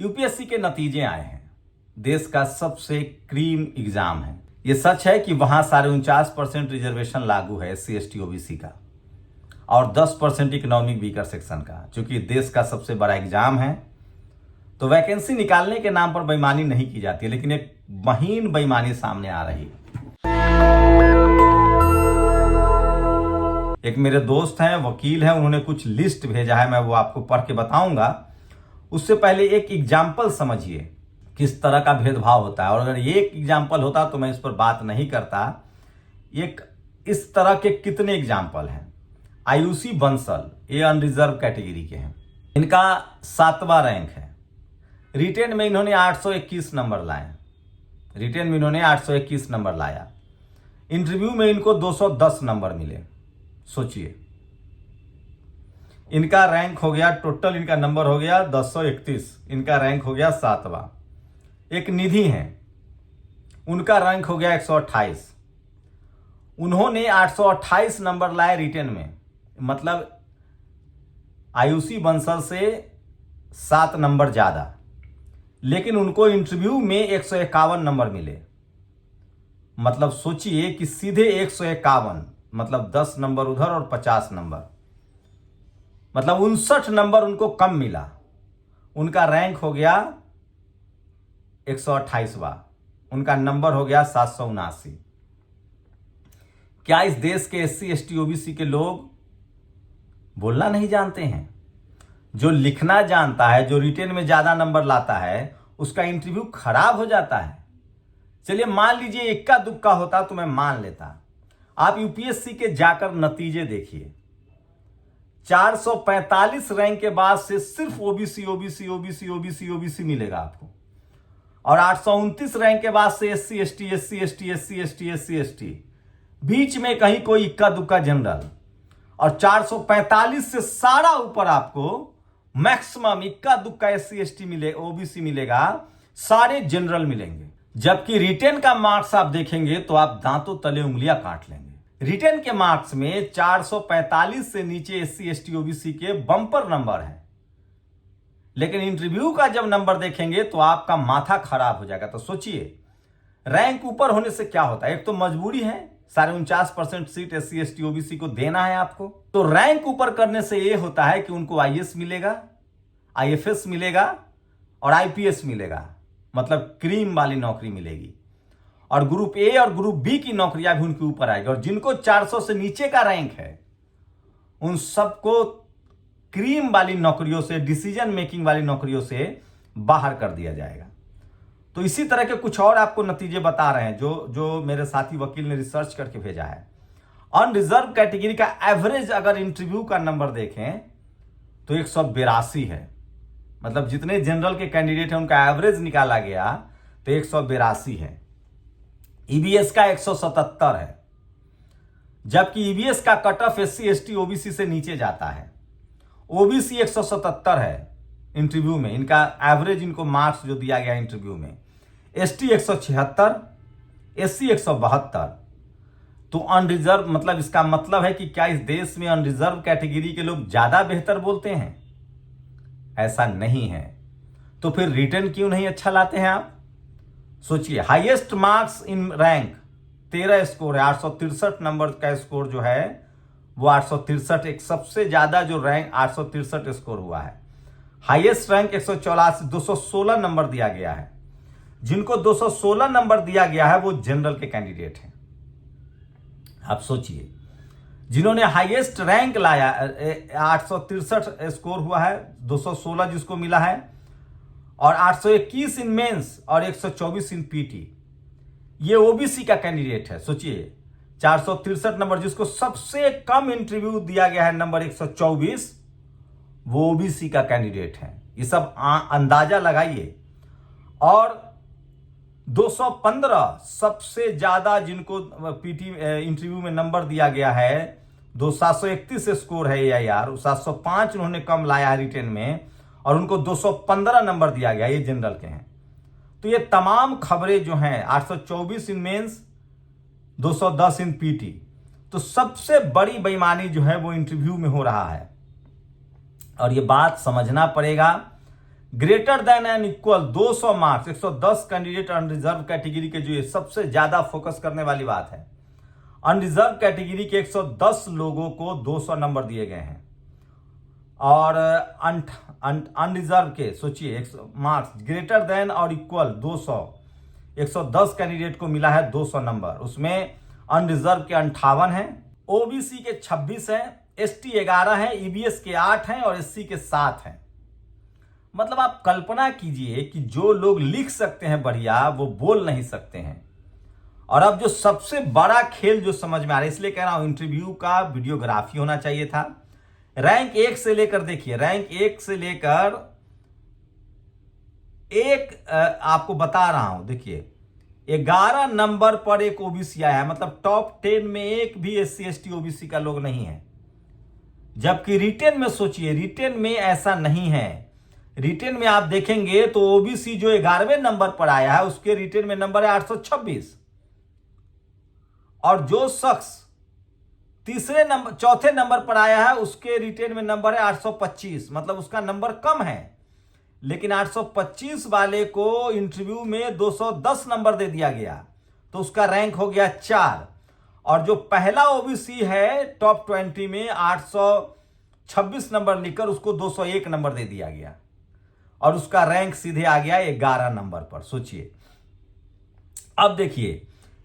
UPSC के नतीजे आए हैं। देश का सबसे क्रीम एग्जाम है। ये सच है कि वहां 49.5% रिजर्वेशन लागू है SC ST OBC का और 10% इकोनॉमिक वीकर सेक्शन का। चूंकि देश का सबसे बड़ा एग्जाम है तो वैकेंसी निकालने के नाम पर बेईमानी नहीं की जाती है, लेकिन एक महीन बेईमानी सामने आ रही है। एक मेरे दोस्त हैं, वकील हैं, उन्होंने कुछ लिस्ट भेजा है, मैं वो आपको पढ़ के बताऊंगा। उससे पहले एक एग्जाम्पल समझिए किस तरह का भेदभाव होता है। और अगर ये एक एग्जाम्पल होता तो मैं इस पर बात नहीं करता। एक इस तरह के कितने एग्जाम्पल हैं। आयुषी बंसल, ये अनरिजर्व कैटेगरी के हैं, इनका 7वां रैंक है। रिटेन में इन्होंने 821 नंबर लाए। रिटेन में इन्होंने 821 नंबर लाया। इंटरव्यू में इनको 210 नंबर मिले। सोचिए, इनका रैंक हो गया, टोटल इनका नंबर हो गया 1031, इनका रैंक हो गया 7वां। एक निधि है, उनका रैंक हो गया 128। उन्होंने 828 नंबर लाए रिटेन में, मतलब आयुषी बंसल से 7 नंबर ज्यादा, लेकिन उनको इंटरव्यू में 151 नंबर मिले। मतलब सोचिए कि सीधे 151, मतलब 10 नंबर उधर और 50 नंबर, मतलब 59 नंबर उनको कम मिला। उनका रैंक हो गया 128वां, उनका नंबर हो गया 779। क्या इस देश के SC ST OBC के लोग बोलना नहीं जानते हैं? जो लिखना जानता है, जो रिटेन में ज्यादा नंबर लाता है, उसका इंटरव्यू खराब हो जाता है। चलिए मान लीजिए इक्का दुक्का होता तो मैं मान लेता। आप यूपीएससी के जाकर नतीजे देखिए। 445 रैंक के बाद से सिर्फ OBC OBC OBC OBC OBC मिलेगा आपको, और 829 रैंक के बाद से SC ST SC ST SC ST SC ST, बीच में कहीं कोई इक्का दुक्का जनरल, और 445 से सारा ऊपर आपको मैक्सिमम इक्का दुक्का SC ST मिले, OBC मिलेगा, सारे जनरल मिलेंगे। जबकि रिटेन का मार्क्स आप देखेंगे तो आप दांतों तले उंगलियां काट लेंगे। रिटेन के मार्क्स में 445 से नीचे SC ST OBC के बम्पर नंबर हैं, लेकिन इंटरव्यू का जब नंबर देखेंगे तो आपका माथा खराब हो जाएगा। तो सोचिए, रैंक ऊपर होने से क्या होता है? एक तो मजबूरी है, 49% सीट SC ST OBC को देना है आपको। तो रैंक ऊपर करने से यह होता है कि उनको IAS मिलेगा, IFS मिलेगा और IPS मिलेगा, मतलब क्रीम वाली नौकरी मिलेगी। और ग्रुप A और ग्रुप B की नौकरियां भी उनके ऊपर आएगी। और जिनको 400 से नीचे का रैंक है, उन सबको क्रीम वाली नौकरियों से, डिसीजन मेकिंग वाली नौकरियों से बाहर कर दिया जाएगा। तो इसी तरह के कुछ और आपको नतीजे बता रहे हैं जो मेरे साथी वकील ने रिसर्च करके भेजा है। अनरिजर्व कैटेगरी का एवरेज अगर इंटरव्यू का नंबर देखें तो 182 है। मतलब जितने जनरल के कैंडिडेट हैं उनका एवरेज निकाला गया तो 182 है। EBS का 177 है, जबकि EBS का cut off SC ST OBC से नीचे जाता है। OBC 177 है इंटरव्यू में, इनका एवरेज, इनको मार्क्स जो दिया गया इंटरव्यू में। ST 176, SC 172। तो अनरिजर्व, मतलब इसका मतलब है कि क्या इस देश में अनरिजर्व कैटेगरी के लोग ज्यादा बेहतर बोलते हैं? ऐसा नहीं है। तो फिर रिटर्न क्यों नहीं अच्छा लाते हैं आप? सोचिए, highest marks in rank 13 score है, 863 नंबर का स्कोर जो है वो 863, एक सबसे ज्यादा जो रैंक 863 स्कोर हुआ है। हाईएस्ट रैंक 184, 216 नंबर दिया गया है। जिनको 216 नंबर दिया गया है वो जनरल के कैंडिडेट हैं। आप सोचिए, जिन्होंने हाईएस्ट रैंक लाया, 863 स्कोर हुआ है, 216 जिसको मिला है, और 821 इन मेंस और 124 इन पीटी, ये ओबीसी का कैंडिडेट है। सोचिए, 463 नंबर जिसको सबसे कम इंटरव्यू दिया गया है, नंबर 124, वो ओबीसी का कैंडिडेट है। ये सब अंदाजा लगाइए। और 215 सबसे ज्यादा जिनको पीटी इंटरव्यू में नंबर दिया गया है, 731 स्कोर है AIR, 705 उन्होंने कम लाया है रिटेन में, और उनको 215 नंबर दिया गया, ये जनरल के हैं। तो ये तमाम खबरें जो हैं, 824 इन मेंस, 210 इन पीटी, तो सबसे बड़ी बेईमानी जो है वो इंटरव्यू में हो रहा है। और ये बात समझना पड़ेगा greater than and equal 200 marks, 110 candidate unreserved category के, जो ये सबसे ज्यादा फोकस करने वाली बात है। अनरिजर्व कैटेगरी के 110 लोगों को 200 नंबर दिए गए हैं और अनरिजर्व के सोचिए मार्क्स ग्रेटर देन और इक्वल 200, 110 कैंडिडेट को मिला है 200 नंबर। उसमें अनरिजर्व के 58 हैं, ओबीसी के 26 हैं, एसटी 11 हैं, ईबीएस के 8 हैं और एससी के 7 हैं। मतलब आप कल्पना कीजिए कि जो लोग लिख सकते हैं बढ़िया, वो बोल नहीं सकते हैं। और अब जो सबसे बड़ा खेल जो समझ में आ रहा है, इसलिए कह रहा हूं इंटरव्यू का वीडियोग्राफी होना चाहिए था। रैंक 1 से लेकर, देखिए रैंक 1 से लेकर आपको बता रहा हूं, देखिए 11 नंबर पर एक ओबीसी आया है, मतलब टॉप 10 में एक भी एससी एसटी ओबीसी का लोग नहीं है। जबकि रिटेन में सोचिए, रिटेन में ऐसा नहीं है। रिटेन में आप देखेंगे तो ओबीसी जो 11वें नंबर पर आया है, उसके रिटेन में नंबर है 826, और जो शख्स चौथे नंबर पर आया है, उसके रिटेन में नंबर है 825, मतलब उसका नंबर कम है। लेकिन 825 वाले को इंटरव्यू में 210 नंबर दे दिया गया, तो उसका रैंक हो गया 4। और जो पहला ओबीसी है टॉप 20 में 826 नंबर लिखकर उसको 201 नंबर दे दिया गया और उसका रैंक सीधे आ गया 11 नंबर पर। सोचिए। अब देखिए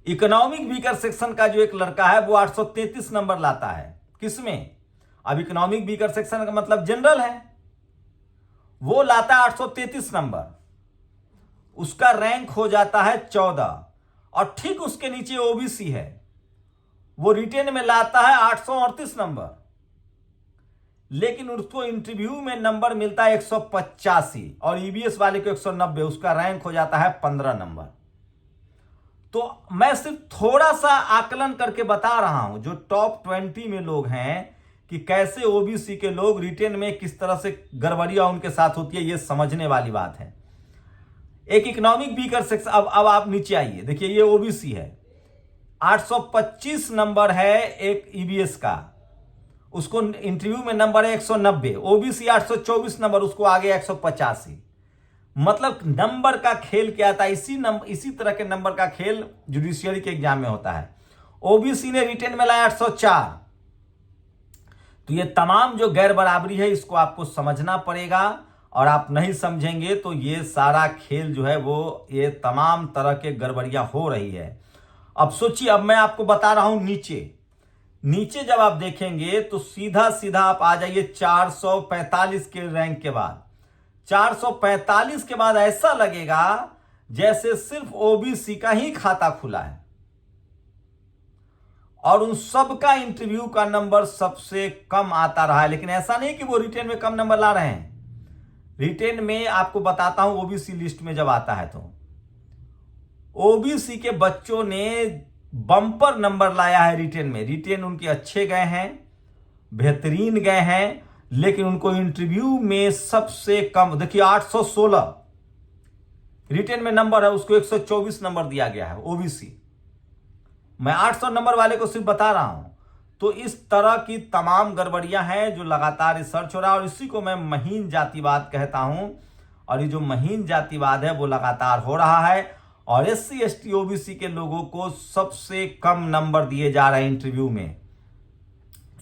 इकोनॉमिक वीकर सेक्शन का जो एक लड़का है वो 833 नंबर लाता है। किसमें? अब इकोनॉमिक वीकर सेक्शन का मतलब जनरल है, वो लाता है 833 नंबर, उसका रैंक हो जाता है 14। और ठीक उसके नीचे ओबीसी है, वो रिटेन में लाता है 838 नंबर, लेकिन उसको इंटरव्यू में नंबर मिलता है 185 और ईबीएस वाले को 190, उसका रैंक हो जाता है 15 नंबर। तो मैं सिर्फ थोड़ा सा आकलन करके बता रहा हूं जो टॉप 20 में लोग हैं, कि कैसे ओबीसी के लोग रिटेन में किस तरह से गड़बड़ियां उनके साथ होती है, ये समझने वाली बात है। एक इकोनॉमिक वीकर सेक्शन, अब आप नीचे आइए, देखिए ये ओबीसी है, 825 नंबर है एक ईबीएस का, उसको इंटरव्यू में नंबर है 190, ओबीसी 824 नंबर, उसको आ गया 185। मतलब नंबर का खेल क्या था, इसी तरह के नंबर का खेल जुडिशियरी के एग्जाम में होता है। ओबीसी ने रिटेन में लाया 804। तो ये तमाम जो गैर बराबरी है, इसको आपको समझना पड़ेगा, और आप नहीं समझेंगे तो ये सारा खेल जो है वो ये तमाम तरह के गड़बड़ियां हो रही है। अब सोचिए, अब मैं आपको बता रहा हूं नीचे जब आप देखेंगे तो सीधा सीधा आप आ जाइए 445 के रैंक के बाद। 445 के बाद ऐसा लगेगा जैसे सिर्फ ओबीसी का ही खाता खुला है, और उन सब का इंटरव्यू का नंबर सबसे कम आता रहा है। लेकिन ऐसा नहीं कि वो रिटेन में कम नंबर ला रहे हैं। रिटेन में आपको बताता हूं, ओबीसी लिस्ट में जब आता है तो ओबीसी के बच्चों ने बम्पर नंबर लाया है रिटेन में। रिटेन उनके अच्छे गए हैं, बेहतरीन गए हैं, लेकिन उनको इंटरव्यू में सबसे कम, देखिए 816 रिटेन में नंबर है, उसको 124 नंबर दिया गया है ओबीसी। मैं 800 नंबर वाले को सिर्फ बता रहा हूं। तो इस तरह की तमाम गड़बड़ियां हैं जो लगातार रिसर्च हो रहा है, और इसी को मैं महीन जातिवाद कहता हूं। और ये जो महीन जातिवाद है वो लगातार हो रहा है, और एससी एसटी ओबीसी के लोगों को सबसे कम नंबर दिए जा रहे हैं इंटरव्यू में।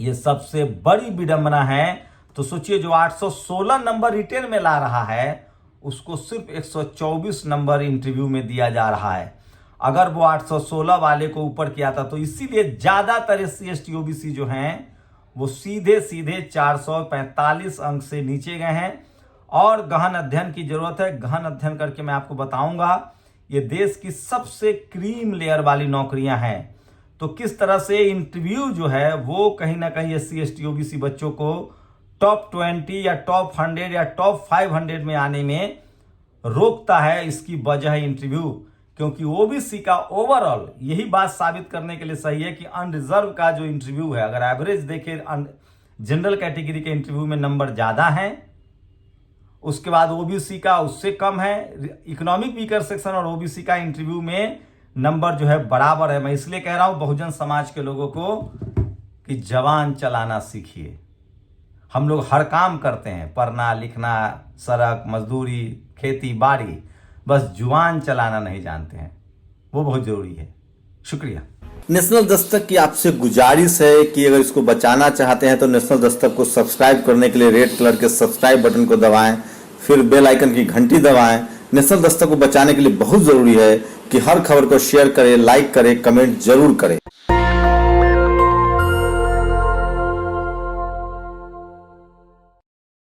ये सबसे बड़ी विडंबना है। तो सोचिए, जो 816 नंबर रिटेन में ला रहा है, उसको सिर्फ 124 नंबर इंटरव्यू में दिया जा रहा है। अगर वो 816 वाले को ऊपर किया था, तो इसीलिए ज्यादातर एससी एसटी ओबीसी जो हैं वो सीधे सीधे 445 अंक से नीचे गए हैं। और गहन अध्ययन की जरूरत है। गहन अध्ययन करके मैं आपको बताऊंगा, ये देश की सबसे क्रीम लेयर वाली नौकरियां हैं। तो किस तरह से इंटरव्यू जो है वो कहीं ना कहीं एससी एसटी ओबीसी बच्चों को टॉप 20 या टॉप 100 या टॉप 500 में आने में रोकता है। इसकी वजह है इंटरव्यू, क्योंकि ओबीसी का ओवरऑल यही बात साबित करने के लिए सही है कि अनरिजर्व का जो इंटरव्यू है, अगर एवरेज देखें जनरल कैटेगरी के इंटरव्यू में नंबर ज्यादा है, उसके बाद ओबीसी का उससे कम है। इकोनॉमिक वीकर सेक्शन और ओबीसी का इंटरव्यू में नंबर जो है बराबर है। मैं इसलिए कह रहा हूं बहुजन समाज के लोगों को कि जवान चलाना सीखिए। हम लोग हर काम करते हैं, पढ़ना लिखना, सड़क, मजदूरी, खेती बाड़ी, बस जुबान चलाना नहीं जानते हैं। वो बहुत जरूरी है। शुक्रिया। नेशनल दस्तक की आपसे गुजारिश है कि अगर इसको बचाना चाहते हैं तो नेशनल दस्तक को सब्सक्राइब करने के लिए रेड कलर के सब्सक्राइब बटन को दबाएं, फिर बेल आइकन की घंटी दबाएं। नेशनल दस्तक को बचाने के लिए बहुत जरूरी है कि हर खबर को शेयर करें, लाइक करें, कमेंट जरूर करें।